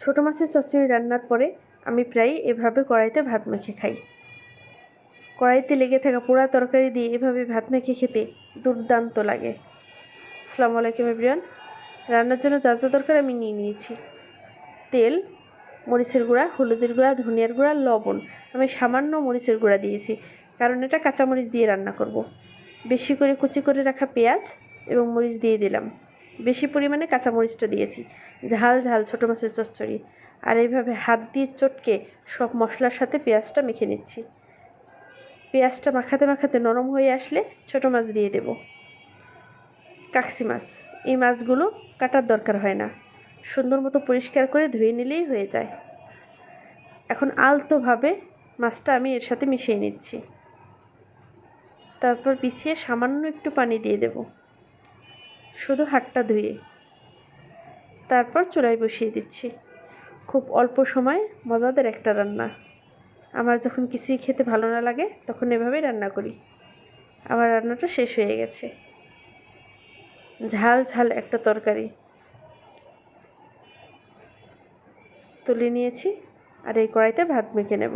ছোটো মাছের চচ্চড়ি রান্নার পরে আমি প্রায় এভাবে কড়াইতে ভাত মেখে খাই। কড়াইতে লেগে থাকা পোড়া তরকারি দিয়ে এভাবে ভাত মেখে খেতে দুর্দান্ত লাগে। আসসালামু আলাইকুম এভরিওয়ান। রান্নার জন্য যা যা দরকার আমি নিয়ে নিয়েছি। তেল, মরিচের গুঁড়া, হলুদের গুঁড়া, ধনিয়ার গুঁড়া, লবণ। আমি সামান্য মরিচের গুঁড়া দিয়েছি, কারণ এটা কাঁচামরিচ দিয়ে রান্না করব। বেশি করে কুচি করে রাখা পেঁয়াজ এবং মরিচ দিয়ে দিলাম। বেশি পরিমাণে কাঁচামরিচটা দিয়েছি, ঝাল ঝাল ছোটো মাছের চচ্চড়ি। আর এইভাবে হাত দিয়ে চটকে সব মশলার সাথে পেঁয়াজটা মেখে নিচ্ছি। পেঁয়াজটা মাখাতে মাখাতে নরম হয়ে আসলে ছোটো মাছ দিয়ে দেব। কাকসি মাছ, এই মাছগুলো কাটার দরকার হয় না, সুন্দর মতো পরিষ্কার করে ধুয়ে নিলেই হয়ে যায়। এখন আলতোভাবে মাছটা আমি এর সাথে মিশিয়ে নিচ্ছি। তারপর পিছিয়ে সামান্য একটু পানি দিয়ে দেব, শুধু হাতটা ধুয়ে। তারপর চুলায় বসিয়ে দিচ্ছি। খুব অল্প সময় মজাদার একটা রান্না। আমার যখন কিছুই খেতে ভালো না লাগে তখন এভাবেই রান্না করি। আমার রান্নাটা শেষ হয়ে গেছে। ঝাল ঝাল একটা তরকারি তুলে নিয়েছি, আর এই কড়াইতে ভাত মেখে নেব।